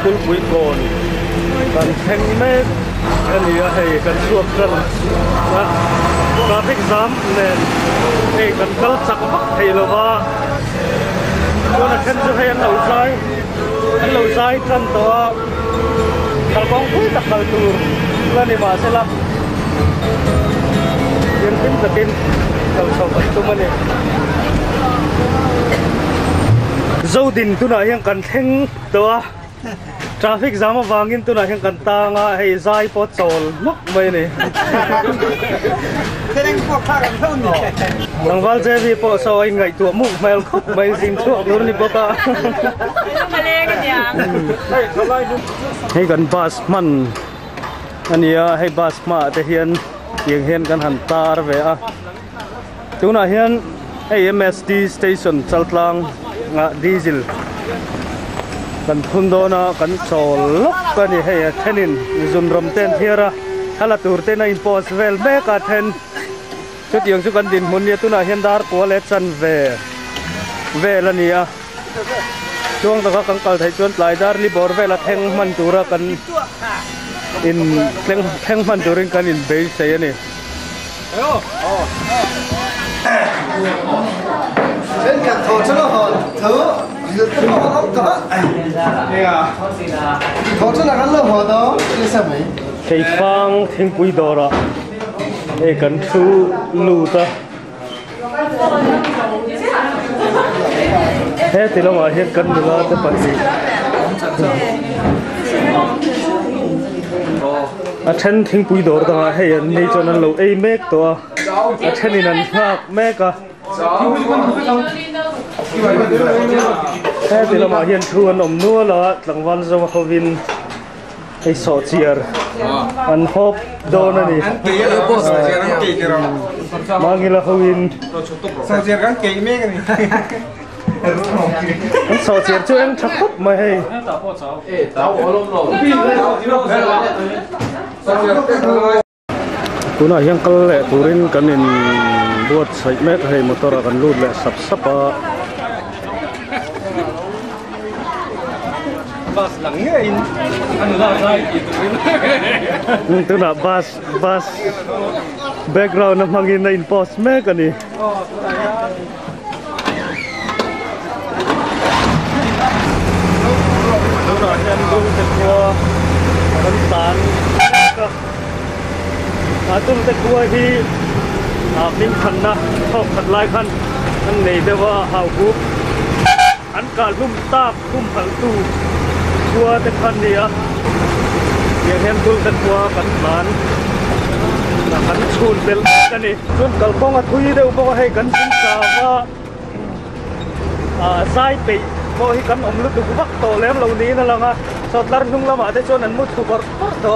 kul pui kon kan theng me ani a hei kan suak kan na traffic jam nen hei kan kal chak hei lova ko na khen chu hei an lo sai kan to kal kong pui tak kal tur lani ma se la yen tin takin kal so kan tu mani Zodin tu na yang kan theng to traffic jam awangin tu na yang kan tanga hei zai pot chol nok mai ni Teng po kha kan thon ni nangwal je vi po so ai ngai tu mu mail khop mai sim tu dur ni boka male kan yang hei kan bus man ania hei bus ma te hian yang hian kan han tar ve a tu na hian hei MSD station chaltlang nga diesel kan phun do na kan chol lok kan ni hei thenin zum rom ten thiara hala tur te na impos vel me ka then chu tiang chu kan din mun ni tu na hian dar ko le chan ve la ni a chuang ta ka kal thai chuan tlai dar li bor ve la theng man tura kan in theng man turin kan in be sei ani Sen cả thổ cho nó hồn thứ không có thổ cho nó gắn lớp hồn đó như sao vậy thầy phang thing pui do ra e kan thu lu ta he ti lo ma he kan la ta pa si a then thing pui do ta he an nei chon an lo e mek to a then in an hak mek a he ti lo ma hian thu an om nu la tlangwan zo hovin ei so chiar an hop don ani mangila hovin sao giờ gắn kỹ mấy cái này an so chiar chu em thak khop mai hei tuna hiang kal le turin kanin buat sai mek hei motor kan lut le sap sapa bus lằng như in anh ra đây tuna bus background na mangin na in post mek ani tuna hiang dul te ko kan tan ka atum te ko hi min khan na thok khat lai khan an nei dewa hau gu an ka lum tak kum hal tu tua te khan nia yang hem dul te ko kan man na kan chun bel kan ni chun kal kong a thui deu bo hei kan sin sa wa sai pe bo hi kan om lu tu bak to lem lo ni na langa so tar nung lama te chon an mu thu bor to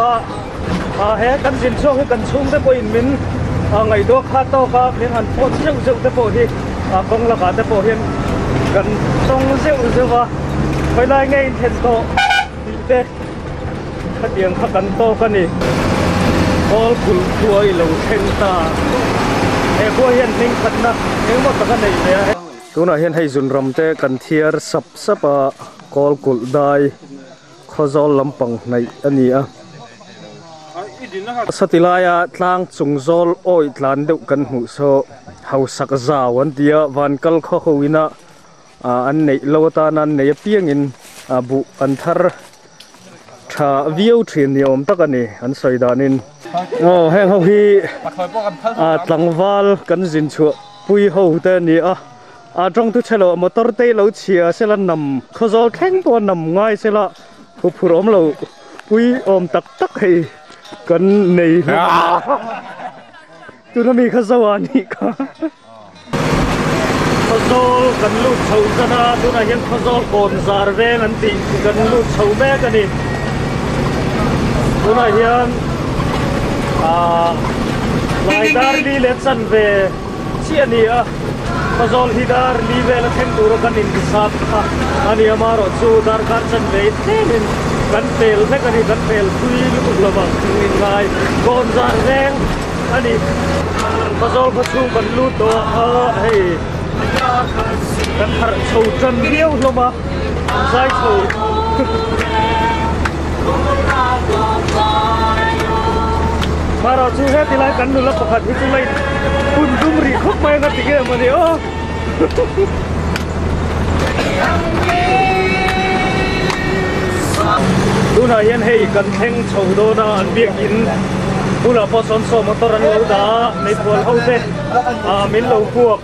he kan sin so he kan chung te po in min ngày đó khá to cả nên hẳn phốt rượu te po hi kong la ka te po hian kan tong rượu wa phải lai ngay then to te khát tiếng khát kan to kan ni all kul thuai lo then ta e ko hian ning khat na eng mo ta kan nei le tu na hian hei zun ram te kan thiar sap sapa kol kul dai khozol lampang nei ani a satilaya tlang chungzol oi tlan deuh kan hmu so hausak zaw an tia van kal kho hoina an nei lota nan nei piangin bu an thar tha viau thin ni om tak ani an soidanin heng ho hi tlangwal kan jin chu pui ho te ni a trong tu chelo motor te lo chia sela nam khozol kheng po nam ngai sela phurom lo pui om tak tak hei kan nei tu na mi khazawani ka khazol kan lu chau kana tu na hian khazol kon zar veng an ti kan lu chau me ka ni tu na hian lai dar li le chan ve chi ani a khazol hi dar li ve la theng tur kan in sap kha ani amaro chu dar kan chan ve thein kan pel me kan ni kan pel pui lu lo ba in lai kon zar veng ani khazol phachu kan lu to hei kan har chou chan riau lo ma sai chou mà rồi chú hết thì lại cắn được lắm phật thì chú lấy phun rung rì khúc mày ngắt thì kia mà đi ô tu na hiền hay cần thanh sầu đô na ăn biếng in tu là phò son so motor ăn lâu đã mấy buồn hậu thế mình lâu cuộc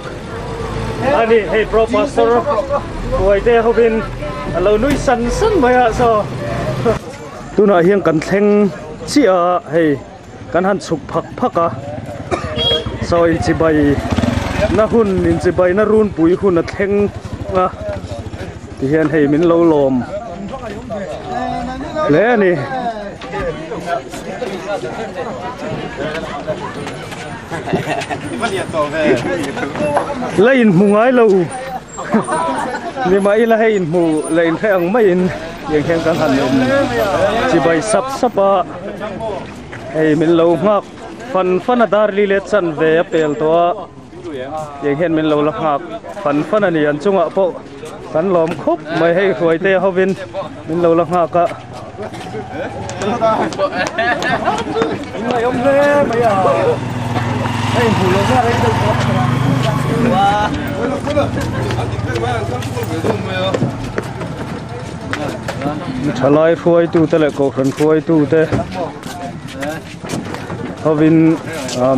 anh đi hay professor tuổi thế hậu bên lâu nuôi sắn sắn mày à sao tu na hiền cần thanh chia hay kan han suk phak phak a so in chi bai na hun in chi bai na run pui hun a thleng a ti hian hei min lo lom le ni lein mu ngai lo ni mai la hein mu lein khai ang mai in yang khen kan han chi bai sap sap a hey min lo ngak fan adar li le chan ve apel to yang hen min lo la ngak fan ani an chunga po kan lom khop mai hei khoi te hovin min lo la ngak ka mai om le mai a hey hu lo ra re wa thalai khuai tu te le ko khan khuai tu te Havin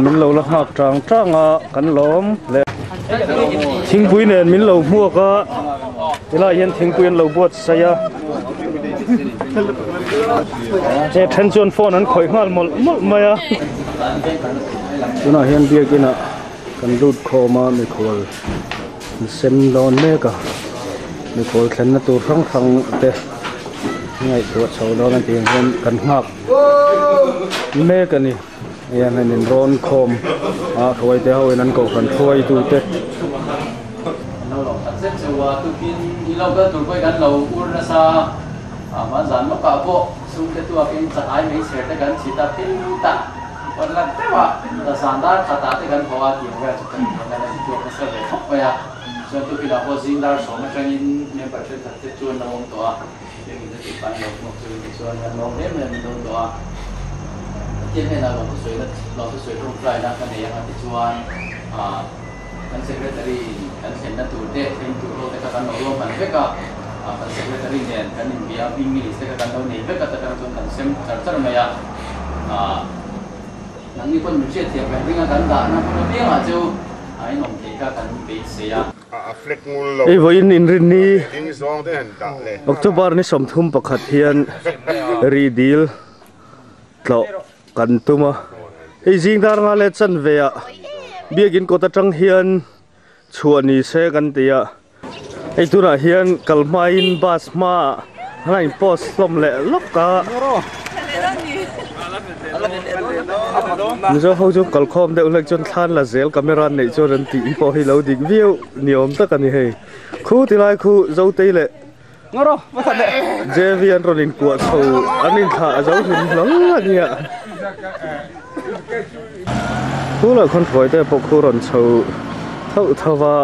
min lo la hak trang trang a kan lom le thingpui nen min lo mua ka ila hian thingpui an lo buat saya che tension phone an khoi ngal mol maya tuna hian biakina kan lut khoma mi khol sen lon me ka mi khol thlen na tur rang rang te ngai tu chho lo kan tiang kan ngak me ka ni yan nên ron khom khoi te hoi nan ko kan khoi tu te lâu lòng thật rất sâu tu pin đi lâu cái tuổi quay gắn lâu ur ra xa mà dàn nó cả bộ xung cái tua pin chặt ai mấy sợi cái gắn chỉ ta pin ta còn là thế mà là sàn đá chặt ta cái gắn hoa thì nó ra chụp cái này tua cái sợi khóc vậy à cho tu pin là hoa zin đa số mà cho nên nên phải chơi thật tết chuan nó ông tua để mình sẽ chụp ảnh một chuan chuan nó ném lên mình ông tuaที่ให้เราลองสวยลองสวยรูปรายนักกันเองที่ชวนกันเซกเรตารีกันเซ็นนัตูเดทเซ็นตูโรแต่กันเราร่วมกันเพื่อกับกันเซกเรตารีเนี่ยกันอินเดียบิงมิลิสแต่กันเราเนี่ยเพื่อกับแต่กันจนกันเซ็มจัดจัดมาอย่างนั่นนี่คนมุ่งเชื่อเทียบกันเรื่องกันด่านะคนเดียวอาจจะไอ้หนุ่มเด็กกันไปเสียไอ้วัยนินรินีออกจากบ้านนี่สมทุมประคัดเฮียนรีดีลต่อกันตัวมาไอ้จิงดาร์งาเลชันเวียเบียกินก็ตะจังเฮียนชวนนี่เสกันเตียไอ้ตัวน่ะเฮียนกัลมาอินบาสมาให้โพสลมเละล็อกกะนี่จะเขาจะกัลคอมเดี๋ยวเล็กจนท่านละเซลกาเมราในจนตีพอให้เราดิวิวนิยมตะกันนี่เฮ้คู่ที่ไรคู่เจ้าตีเละเจวิอันรอนินกวดเขาอันนี้ขาเจ้าหินหลังเนี่ยผู้หลักคนถอยแต่ปกครองเขาเท่าว่า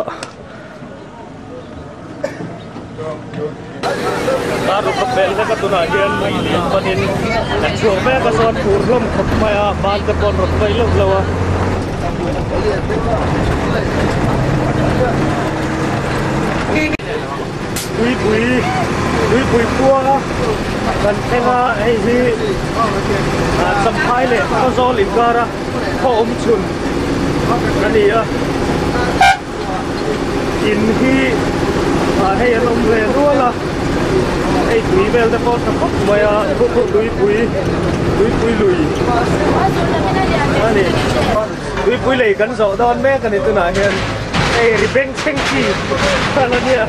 ตาลูกเป็นแล้วก็ตัวหน้าเย็นไม่เลี้ยงประเด็นแต่ช่วงแม่ก็สอนผูกร่มขบมาบ้านตะกอนรถไฟลุกแล้ววะปุยพัวกันเทว่าไอ้ที่สัมภาระเลยก็โซลิการะพ่ออมชุนนั่นนี่อ่ะอินที่ให้อารมณ์เรียนรู้ละไอ้ถุยเบลแต่พอสัมผัสมาทุกปุยลุยนั่นนี่ปุยเลยกันสอดอนแม่กันในตัวไหนเห็นไอ้ริเบงเชงกี้อะไรเนี่ย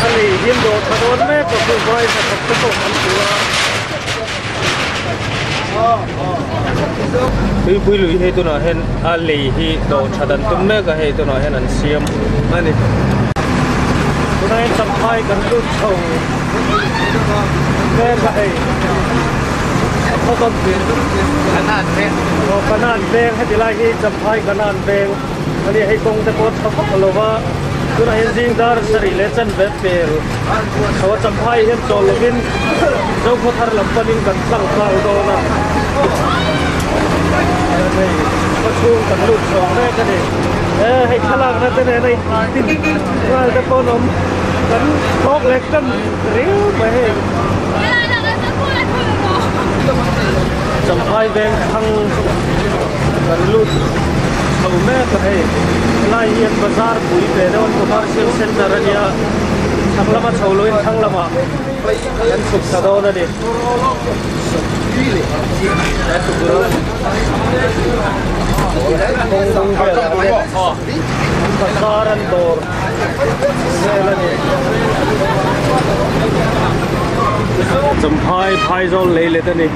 อันนี้ยิ่งโดดถนนแม่ก็คือไว้แต่ผมก็ต้องทำตัวปุยลุยให้ตัวหน่อยเห็นอันนี้ที่โดดถนนตุ้มแม่ก็ให้ตัวหน่อยเห็นอันเสียมอันนี้ตัวไหนสัมภาระกันรุ่นเท่าแม่ก็ให้ เขาต้นเปลี่ยนขนาดแรงขนาดแรงให้ติไลให้จำพายขนาดแรงอันนี้ให้กงแต่พอเขาพักเราว่าตัวนั้นจริงดาร์สรีเลจันเบ็ดเปลเขาจำพายเห็นโจลวินเจ้าเขาทาร์ลำปนินกันสั่งคลาวโดนะนี่ก็ชูกันลุดสองแรกกันเองให้ขลังนั่นเป็นอะไรติดว่าจะโคนมกันโลกเล็กกันเรียวไปให้จำพายแบงทั้งกันลุดเขาแม่ก็ให้ไล่เยียนบาซาร์ปุ๋ยเป็นวันกุมารเซลเซ็นเตอร์เนี่ยทั้งละมาชาวลุยทั้งละมากันสุขสะดวกนะดิคงเกิดอะไรบาซาร์อันโตเนี่ยละนี่จำพายพายโซลเลยเลยตัวนี้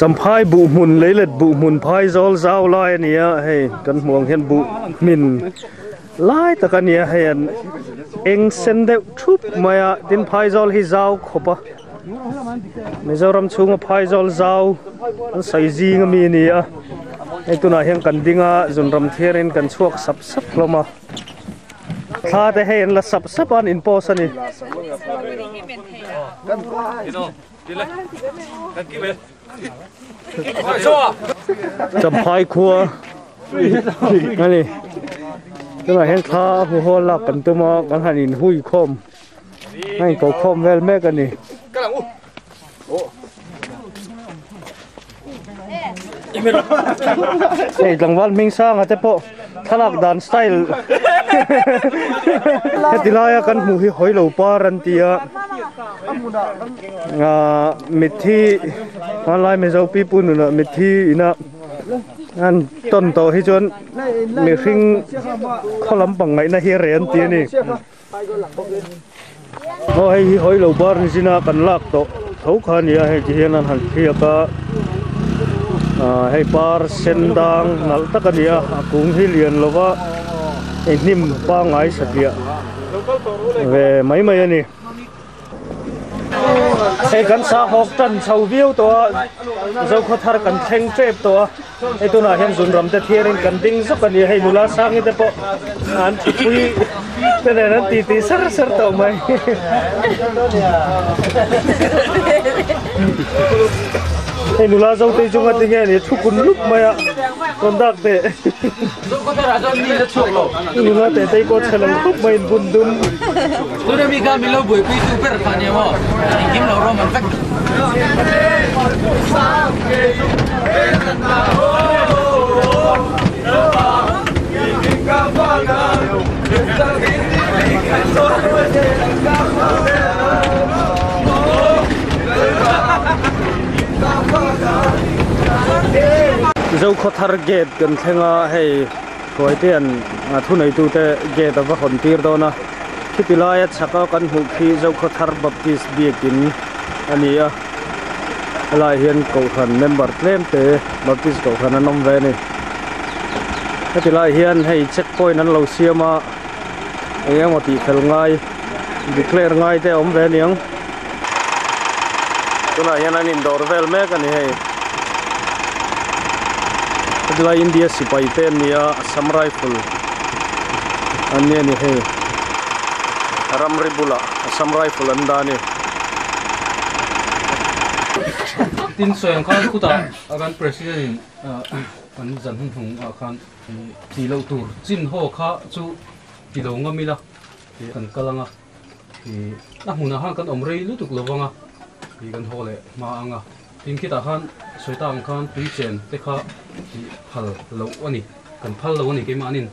จำพายบุหมุนเลยเลยบุหมุนพายโซลเจ้าลอยเนี่ยให้กันห่วงเห็นบุมินลายตะกันเนี่ยให้เองเซนเดทุบมาดินพายโซลให้เจ้าขบไม่เจ้ารำชุงพายโซลเจ้าใส่จีงมีเนี่ยไอ้ตัวน่ะเห็นกันดิ้งจนรำเทียนกันช่วงสับลงมาถ้าได้เห็นละสับอันอินโพสันนี่จำพายครัวนั่นนี่ตัวไหนเห็นข้าหัวหลักกันตัวมากันหันอินหุยคมให้เขาคมแวลแม่กันนี่ไอ้จังหวัดมิงซ่างอาจจะพอขลักดันสไตล์ที่ลายกันหมู่หอยเหล่าปารันเตียมิที่อะไรไม่เจ้าปีปุ่นน่ะมิที่นะอันต้นโตให้จนมีฟิงข้าวลำปังไงนะเฮียเรียนตีนี่โอ้ยหอยเหล่าปารันสินะกันลักโตเขาขันยาให้เฮียนั่นหันเทียก็ให้ปาร์เซนดังนัลตะกันยากุ้งฮิเลียนลว่าไอ้นิ่มปังไงสักเดียเว้ไม่นี่ไอ้กันสาหกตันชาววิวตัวเจ้าเขาทาร์กันแทงเจ็บตัวไอ้ตัวน่ะเห็นสุนทรแต่เทียนกันดิ้งสักกันยังให้ดูแลสร้างแต่พออันคุยแต่นั้นตีเสร์ตัวไหมไอ้หนูลาเจ้าตีจุงกันยังไงเนี่ยทุกคนลุกมาอ่ะคนดักเตะหนูลาเตะตีก็เฉลิมทุกไม่บุญดุมตัวนี้มีการมีเราบุยปีซูเปอร์ฟันเนี่ยว่ากินเราโรมันฟักเจ้าเขาทาร์เกตกันเท่งให้ถอยเตียนทุนไอตูเตเกตว่าคนตีร์โดนะคิดลายชักกันหุกที่เจ้าเขาทาร์บัพติสเบียกินอันนี้ลายเห็นเขาขันเมมเบอร์เคลมเตบัพติสเขาขันนั้นน้องเวนี่คิดลายเห็นให้เช็คพอยต์นั้นเราเสียมาเองมาตีเขลง่ายดิเคลร์ง่ายแต่อมเวนี่ยังตัวไหนยันนั้นอินดอร์เวลแม่กันนี่ให้เวลาอินเดียสิไปเต้นเนี่ยซัมไรฟิลอันนี้นี่ให้รัมริบุล่าซัมไรฟิลอันดานี่tin soyang khan khuta agan president an zan hung hung khan ti lo tur chin ho kha chu ti lo ngamila kan kalanga ti a huna han kan omrei lutuk lowanga ti kan hole ma anga tin kita khan soitang khan tui chen te kha ti phal lo ani kan phal lo ani ke manin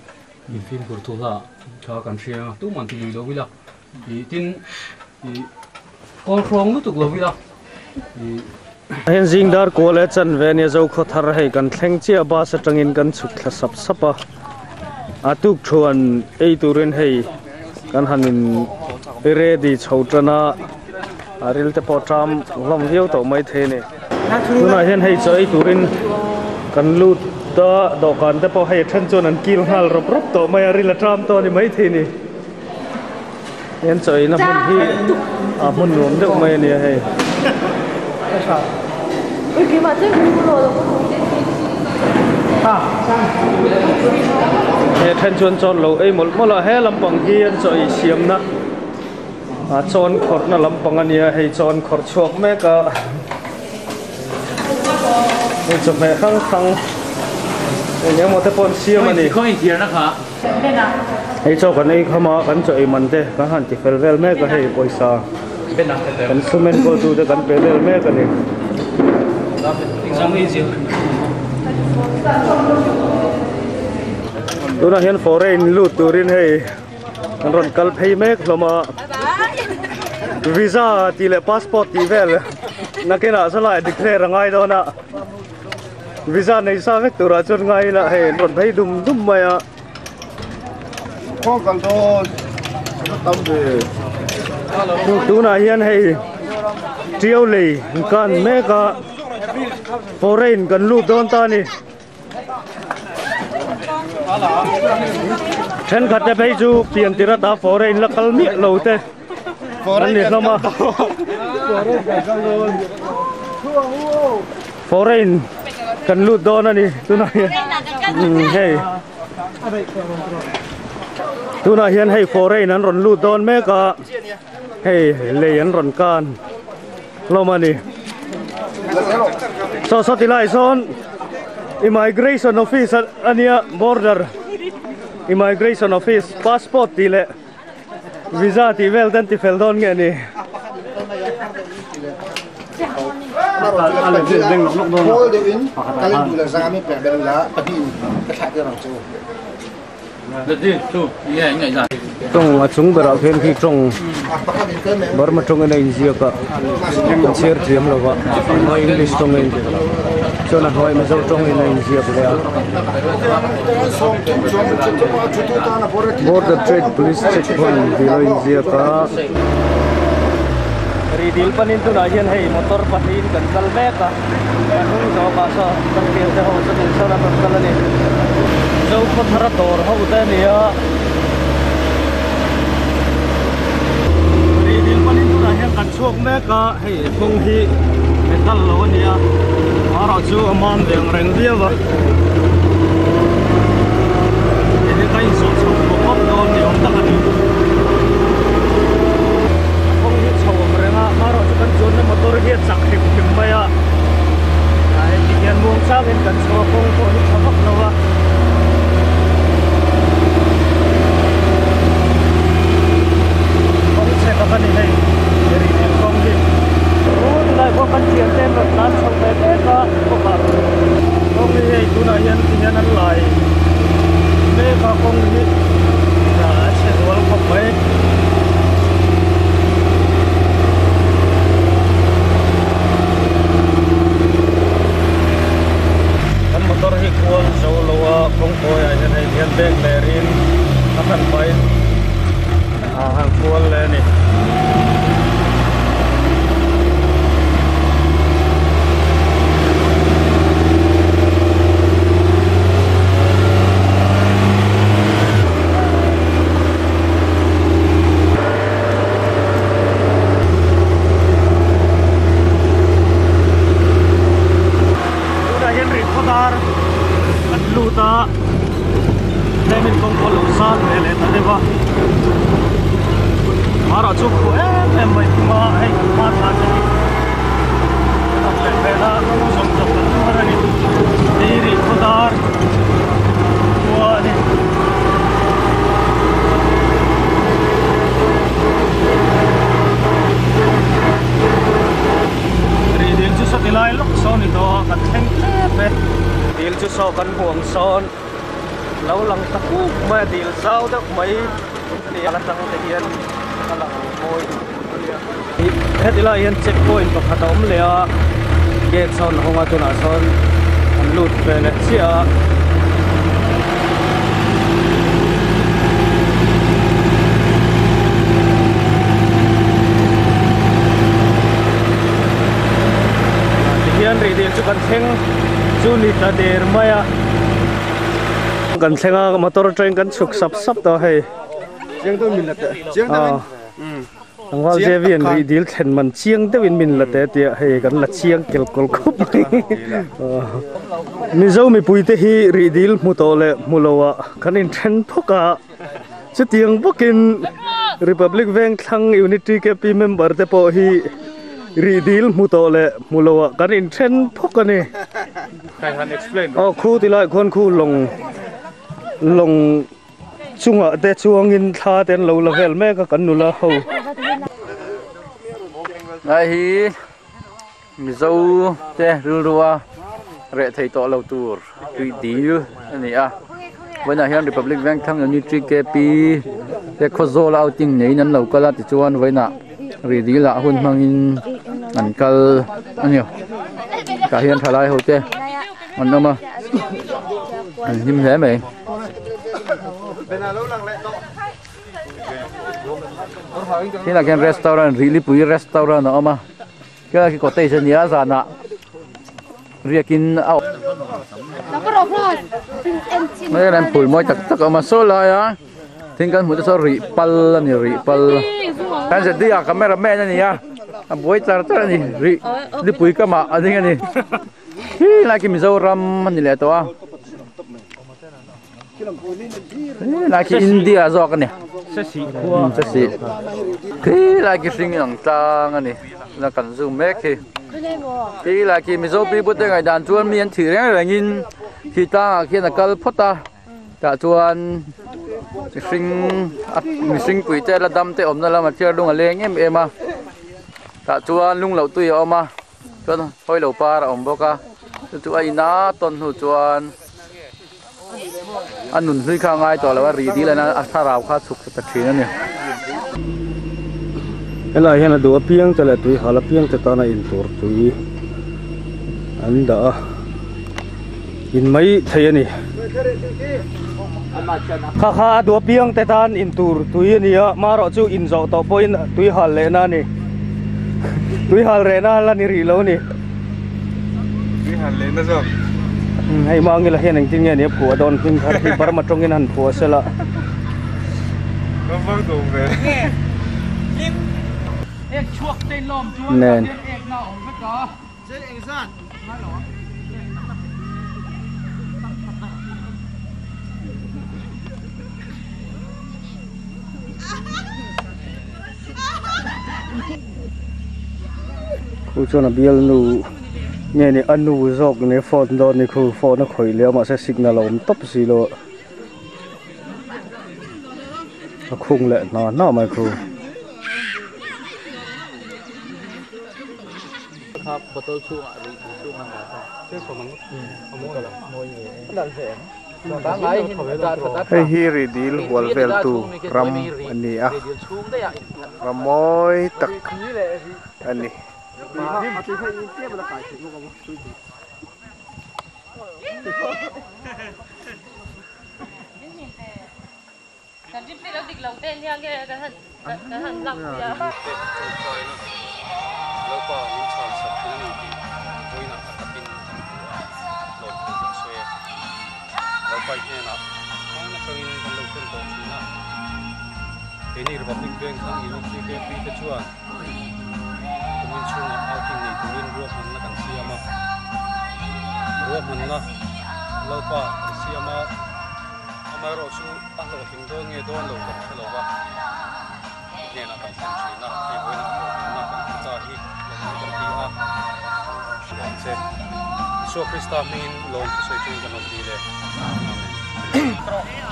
in film kur thula kha kan shia tu man ti lo wila ti tin ti kol krong lutuk lo wilaเห็นจิงดาร์กูเลจันเวเนียเจ้าเขาทาร์ให้กันแข่งเชียบาสจังอินกันสุดสับอาตุกชวนไอตูรินให้กันหันินเรดีชาวจนาอาริลเตปอตรามลำเที่ยวต่อไม่เทเนคุณอาเห็นให้เจอไอตูรินกันลูดตาดอกกันแต่พอให้ท่านจวนอันกิลฮัลรบต่อไม่อาริลตรามต่อนี่ไม่เทนี่เห็นเจอน้ำมันที่มุนหลวมเด็กไม่เนี่ยให้ Ui, cái mà trước cũng rồi cũng không đến he then chuan chon lo ei mol la he lampang hi an choi siam na a chon khort na lampang ania hei chon khort chuak me ka hei chok me khang eng mo te pon siam ani khoi thiar na kha bên nào hei chok kan ei khama kan choi man te ka han ti fel vel me ka hei poisa bên nào thế kan sumen ko tu te kan pe vel me ka ni exam easy tuna hian foreign lut turin hei kan ron kal phei mek hloma visa ti le passport ti vel nakena sala declare ngai dona visa nei sa vek tura chon ngai la hei ron phei dum maya con cần to tâm về tuna hian hei triau lei kan meka foreign kan lut don ta ni then khat te phei chu pian tira ta foreign la kal mi lo te foreign ni hloma foreign kan lut don ani tuna hian hei tuna hian hei foreign an ron lut don me ka hei lei an ron kan loma ni so tilai son immigration office ania border immigration office passport tile visa ti vel dan ti fel don nge ni cô đều in cái lên đủ là ra mới bẻ đều là bắt đi cái thải cái nào châu được đi tu ye ngai ra trong chung bera khen khi trong bắt đi cái này bar ma trong nei zia ka share triam lo wa no english trong nei cho na hoi ma zo trong nei zia ba border trade police checkpoint diroi zia ka ridil panin tu na hian hei motor pahin kan kal me ka anung zo ka sa kan pil te ho sa din sa na kan kal ni zo ko thara tor ho ta ni ya ridil panin tu na hian kan chuak me ka hei thung hi metal lo ni ya maro chu amam deng reng dia wa ini kai so so ko do ni om ta kan maro kan chon na motor hi chak him maya ai ti hian mung chang in kan so kong ko hi thamak lawa kong se ka kan nei ri ni kong hi ron lai ko kan chiam tem rat nan chong be be ka ko ka kong hi tu na hian an lai be ka kong hi ya che wal ko mai motor hi kual zo lowa kong ko ya hian hei hian bek lerin a khan pai a han kual le ni luta lemin kong ko lusan ele ta deba mara chu ko em mai ma ai ma ta ni atle pela som som mara ni diri khudar wa ni ri dil chu sa tilai lok so ni to kan theng pe dil chu so kan buang son lâu lang taku ma dil sao dak mai ni ala tang te hian ala moi hedila hian checkpoint pakhat om le a gate son honga tuna son an lut pe le chia hian ri dil chu kan theng chu ni ta der maya kan thenga motor train kan chuk sap sap to hei riêng tôi mình là riêng tôi Angwal Jevian Ridil Ten Man Chiang te win min la te tia hei kan la chiang kel kol kop mi zo mi pui te hi Ridil mu to le mulowa kan in then phoka chu tiang bokin Republic Bank thang Unity KP member te po hi Ridil mu to le mulowa kan in then phoka ni Kai han explain khu ti lai khon khu long chunga te chuang in tha ten lo la vel me ka kan nu la ho ai hi mi zo te rua re thei to lo tur tui dil ani a wana hian Republic Bank thang Unity KP te khozo la outing nei nan lo kala ti chuan waina ri dil a hun mangin an kal anio ka hian thalai ho te an nama an him he mai Ini là cái restaurant really pui restaurant đó mà cái quotation nhớ ra nè riêng ao mấy anh phủi môi chắc chắc mà số lại á thiên can một số rỉ pal này rỉ pal anh sẽ đi à camera man này à buổi chả chả này rỉ đi pui cái mà anh thấy này lại cái Mizoram này là to lại cái India rồi cái này sẽ xí cái lại cái sinh养trang anh này là cần dùng mấy cái lại cái Mizo bị bút ngày đàn chuan miền thử đấy là nhìn khi ta khi là cái phốt ta đã chuan sinh quỷ chơi là đâm tay ôm ra là mà chơi đúng là lên em mà đã chuan lung lẩu tui ôm mà chuan hoi lẩu pa là ôm bốc à chuan ai ná tuần hủ chuan anh nụn suy khang ai tỏ làว่า รีดีเลยนะถ้าเราค่าสุกจะทีนั่นเนี่ยอะไรเห็นละดูเพียงแต่ละตุยหาละเพียงแต่ตอนนั้นอินตัวตุยอันดาอินไม่ใช่นี่ข้าดูเพียงแต่ตอนอินตัวตุยนี่มาเราจูอินจอต่อไปตุยหาเลน่านี่ตุยหาเลน่าละนี่รีแล้วนี่ตุยหาเลน่าจ้ะให้มองนี่ละเห็นจริงๆเนี่ยผัวโดนพิงคัดที่ปรมาตรงนี้นั่นผัวเสียละก็ฟังตรงเลยเอกช่วงเต้นลมช่วงเอกหน้าองค์พระจ๋าเส้นเอกสั้นไม่หรอครูชวนเบียลนูเนี่ยนี่อันนูจอกเนี่ยฟอนโดนนี่คือฟอนนักข่อยเลี้ยวมาเสียสิกนาลมตบสิโลคุ้งแหละนอนมาครูครับบทช่วงอะไรช่วงอะไรเชื่อผมมันโมยละโมยดันเสียงให้ฮีรีดิลวัลเวลตูรำอันนี้อ่ะรำมอยตักอันนี้Cảm giác nó địch lòng tên nha cái hẳn lọc kìa. แล้วก็มินชอนสับพื้นดีด้วยนะตะปินโหลดเป็นช่วยแล้วไปแค่นะน้องนักเรียนกันเราเป็นตัวทีนะเดี๋ยวนี้ระบบบิ๊กแบงทั้งอีลูกที่เก็บปีกชั่วตัวมินช่วงเอาทิ้งนี่ตัวมินรวบมันแล้วกันเสียมารวบมันนะแล้วก็เสียมาเอามาเราชูตั้งเราทิ้งตัวเงี้ยตัวเราก็เราว่าเนี่ยนะกันเป็นทีนะไอ้พวกนั้นนะกันจะฮิIsu Krista min long soi tu kan ok dile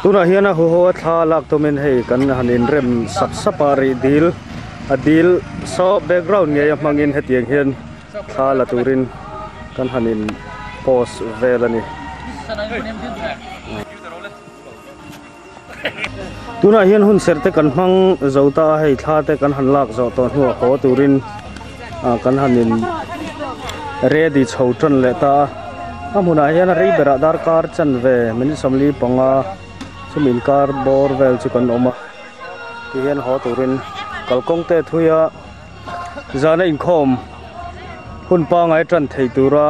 tuna hiana ho ho tha lak to men hei kan hanin rem sap sapari dil adil so background nge mangin hetiang hian tha la turin kan hanin post velani tuna hian hun serte kan mang zauta hei tha te kan han lak zo ton hu ho turin kan hanin ready chhoutron le ta amuna hian rei bera dar kar chan ve min samli panga chumin kar bor vel chu kan oma ti hian ho turin kalkong te thuya zana in khom hun pa ngai tran thei tura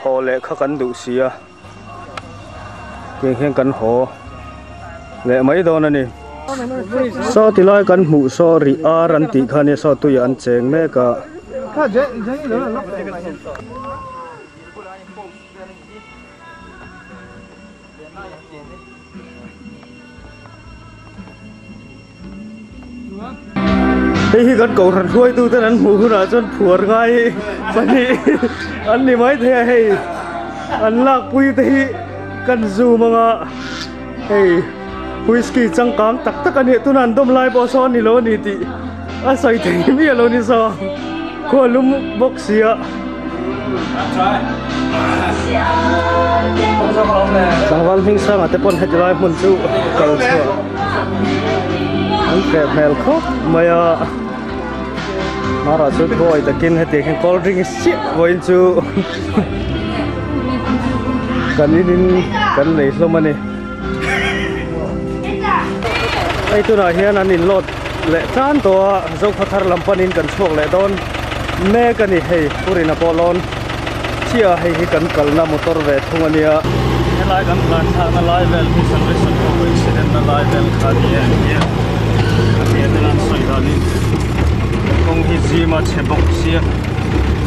ho le kha kan du sia keng hian kan ho le mai don ani so ti lai kan hmu so ri ar an ti khani so tu an cheng me ka hi kan cầu rắn khui tu tên anh mù na chân phùa ngay bani anh đi mấy thế hay anh lạc quy thì cần dù mà hey whisky chẳng cám tắc tắc anh hệ tu nan đom lai bỏ son đi lô đi ti anh say thì mi lô đi sao cô lum bốc xia sang val minh sang ate pon hết lai mun chu cầu chua anh kẹp mel khóc mày Mara chút boy ta kin hati kan cold drink shit boy chu kan nei lo mani ai tu na hian an in lot le chan to zo phathar lampanin kan chhok le don me kan ni hei purina polon chia hei hi kan kalna motor ve thungania helai kan plan tha na lai vel hi salvation of accident na lai vel khani ya kan nan soi dali kong hi zima chebok sia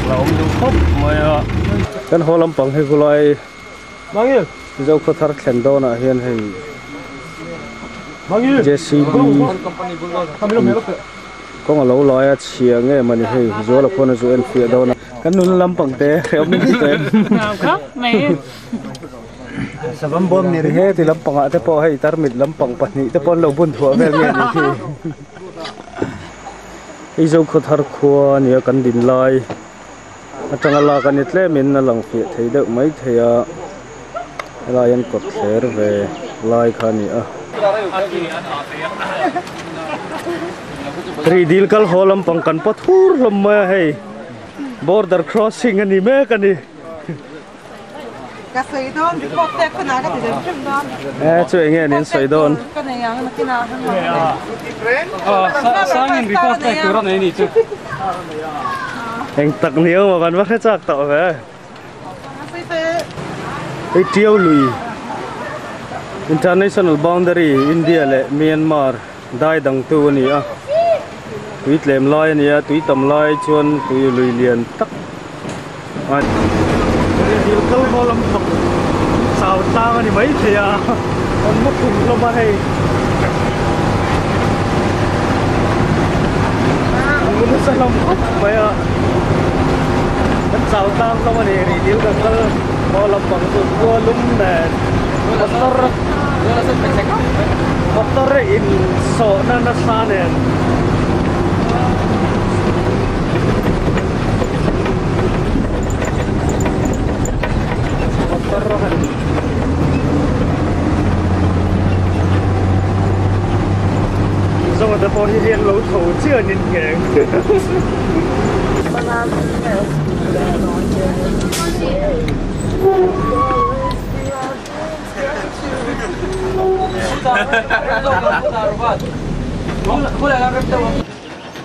laum du khop maya kan holam pang he gulai mangil zo phathar thlen do na hian hei mangil JCB kong alo loya chia nge mani hei zo la phone zu en fi do na kan nun lam pang te khom ni te khop mai sabam bom ni he ti lam panga te po hei tar mit lam pang pani te pon lo bun thua vel nge ni thi izo khothar khua nia kan din lai atanga la kan itle min na lang fi thei de mai theya layan kot thler ve lai khani a ri dil kal holam pangkan pathur lomma hei border crossing ani me kani ka sei don di kok te khana ka de phim don chu enge nin soi don ka ne yang na kina Sangin report te tu ran ni chu eng tak niu ma kan va chak to ve sei te ei tiau lui international boundary India le Myanmar dai dang tu ni a tui tlem lai ni a tui tam lai chuan tui lui lian tak an dil kal holam phak sao tang ani mai thia on mo khum lo ma hei mun salam khop maya kan sao tang lo ma ni ri dil kal holam phak tu ko lum ne motor in so na sanen xong rồi tôi hi hiền lẩu thủ chưa nhìn kẹn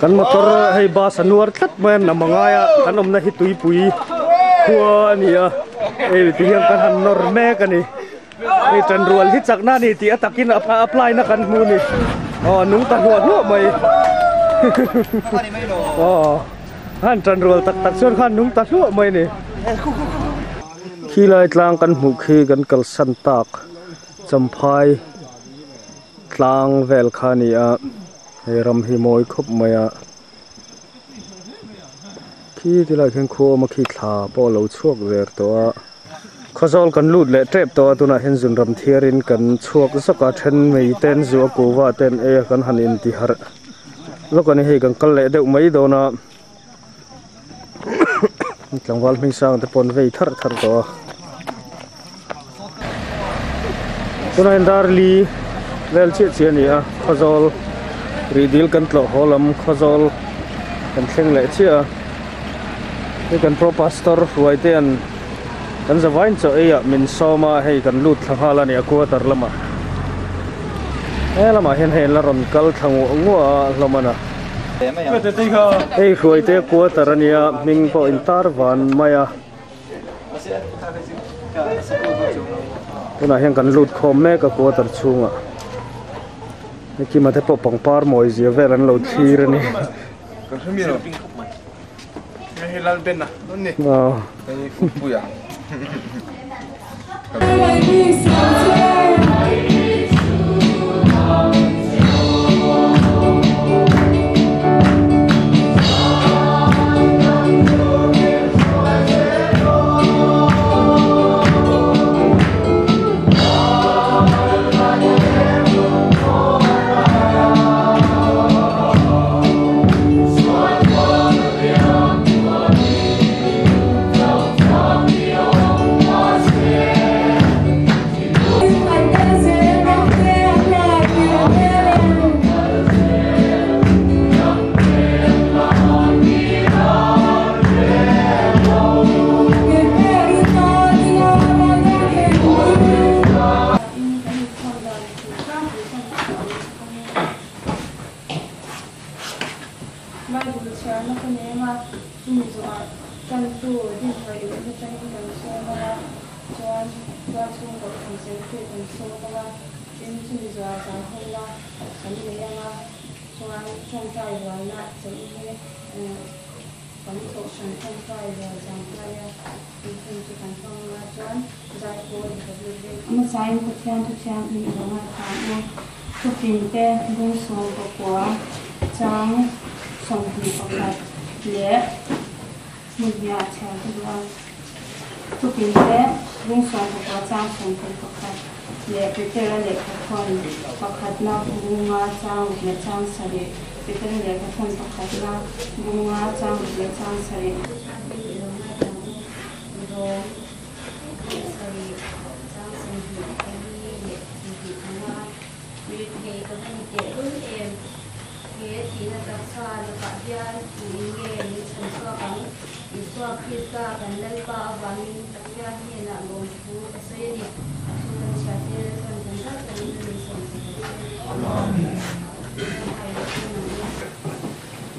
kan motor hay bus anuar tlat men na mangaya kan om na hitui pui khua ania e ti hiam kan han norme kan ni e tan rual hi chak na ni ti atakin apply na kan mu ni nung tan rual mai han tan rual tak tak son khan nung ta mai ni khi lai tlang kan mu khi kan kal san tak champhai tlang vel khani a ram hi moi khop maya khi ti lai khen kho ma khi thla po lo chuak ver to khazol kan lut le trep to tuna hen zun ram thiarin kan chuak saka then mei ten zu ko wa ten e kan hanin ti har lokani hei kan kal le deuh mai do na tlangwal hming sang te pon vei thar thar to tuna endar li vel che che ni a khazol ridil kan tlo holam khazol kan thleng le chia ni kan pro pastor ruaiten kan zawain cho eya min soma hei kan lut thanghala ni akwa tar lama lama hen hen la ron kal thangu ngwa lomana ei ruaite kwa tarania ming po intar van maya tuna hen kan lut khom me ka kwa tar chunga นี่กี่มาเทปปองปาร์มอยเสียเวลันเราทีระนี่ก็ใช่มีหรอไม่เห็นเราเป็นนะนั่นนี่ไอ้ปุยอ่ะ มาใช้ทุกอย่างมีประมาณทุกปีแต่บุ้งส่งกว่าจังส่งที่ประกาศเละมุดยาแชร์ทุกวันทุกปีแต่บุ้งส่งกว่าจังส่งที่ประกาศเละไปเจอเละทุกคนประกาศนับบุ้งมาจังเละจังสระไปเจอเละทุกคนประกาศนับบุ้งมาจังเละจังสระ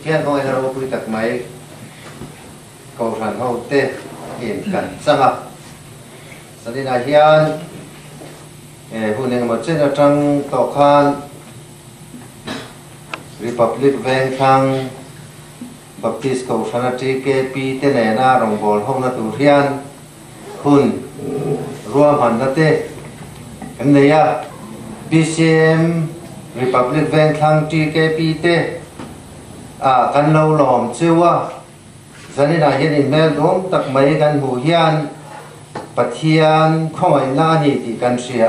เที่ยงน้อยเราคุยตักไม้กองทัพเขาเตะเห็นกันสมัครสตินาเฮียนผู้หนึ่งมาเช่นจังต่อขาน Republic แวงทางบัพติสเขาชนะจีเกปีเตเนน่ารองบอลห้องนัตุเรียนคุณรวมหันนัตเตอันนี้ย BCM Republic แวงทางจีเกปีเตกันเราหลอมเชื่อว่าสันนิษฐานเห็นแม่ดวงตักไม่กันหูเฮียนปัทเทียนข้อยหน้านี่ที่กันเสีย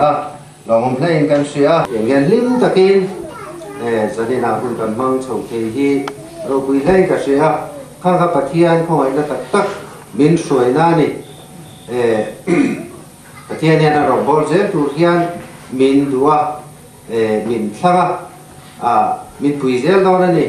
หลอมเพลงกันเสียอย่างเงี้ยลิ้มตะกินสันนิษฐานคุณกันมั่งชมเทีเราคุยเล่กันเสียข้างกับปัทเทียนข้อยหน้าตักมินสวยหน้านี่ปัทเทียนเนี่ยเราบอกเจ้าตัวเฮียนมินดัวมินสักมินปุยเจ้าตอนนี้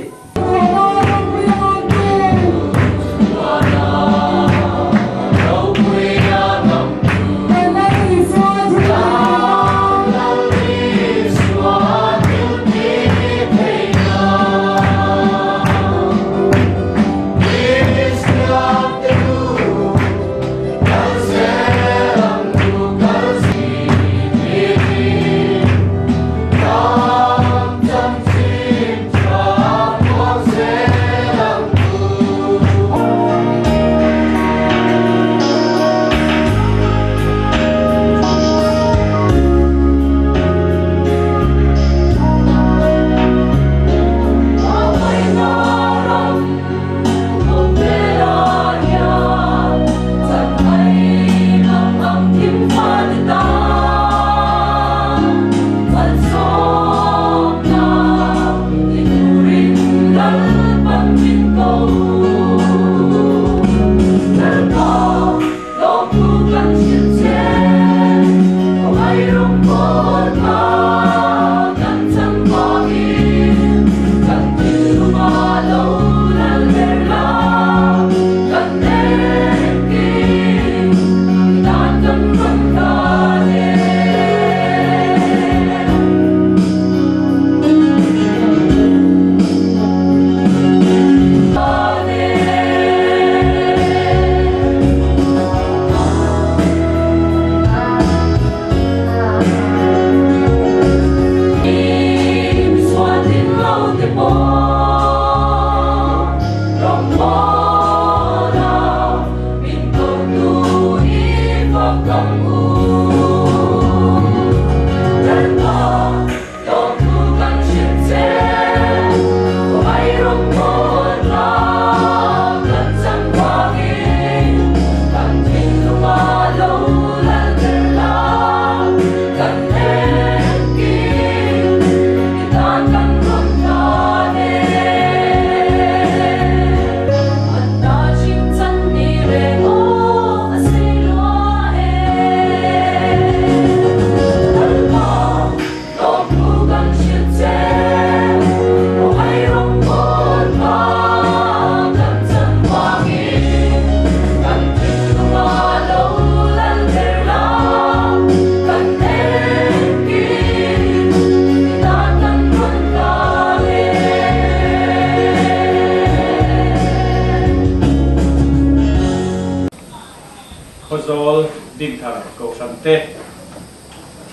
zol din thar ko sante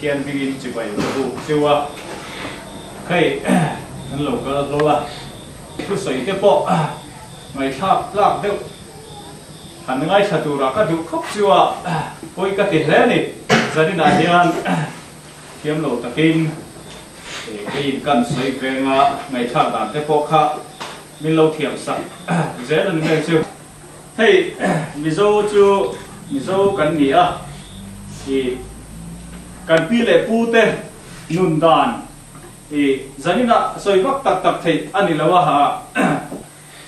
thian bingin chi bai bu chiwa kai nan lo ka lo la ku soi te po ngai thap lak deu han ngai thatu ra ka du khop chiwa poi ka ti hle ni zani na hian thiam lo takin cái cần sấy về ngã ngày thang đàn thế phố khác mình lâu thiểm sẵn dễ là người chưa hey ví dụ cần nghĩ à thì cần pi lệ pu te nôn đàn thì dân na soi vắt tắc thì anh đi lâu hả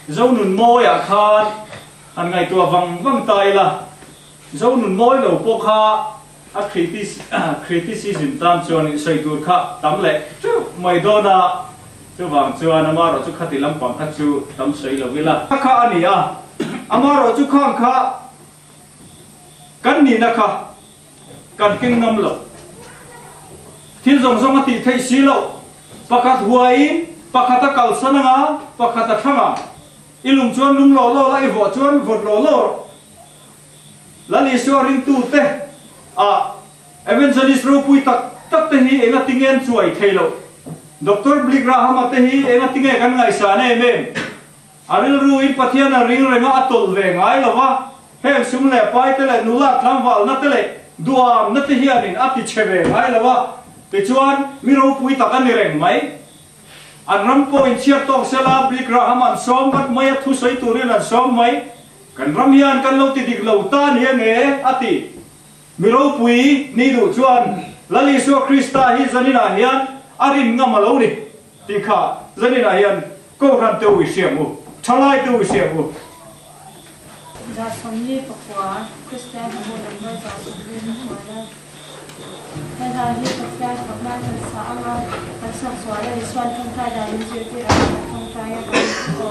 dâu nôn môi à khan anh ngày tua văng tay là dâu nôn môi lâu phố khác a criticism tam chuan sei tur kha tam le chu mai do na chu wang chuan amaro chu khati lampang kha chu tam sei lo vila kha ani a amaro chu khang kha kan ni na kha kan king nam lo thil zong zong ati thei si lo pakhat huai pakhat kal sananga pakhat thanga ilung chuan lung lo lai vo chuan vot lo lali so ring tu te evangelist ro pui tak te hi enga tingen chuai thelo Dr. Billy Graham te hi enga tinge kan ngai sa ne mem aril ru in pathian ring renga atol ve ngai lawa he sum le pai te le nula thamwal na te le duam na te hi anin ati cheve ngai lawa pe chuan mi ro pui tak an reng mai an ram po in chiar tok sela Billy Graham an som bat mai thu soi turin an som mai kan ram hian kan lo ti dik lo tan hi nge ati miro pui ni du chuan lali so Krista hi zanina hian arin ngamalo ni tikha zanina hian ko ran te wi siamu thalai te wi siamu za somni pakwa Christian ho number za somni mala ha hi pakwa pakla sa anga sa swala iswan thong thai da ni je ti ra thong thai ya ko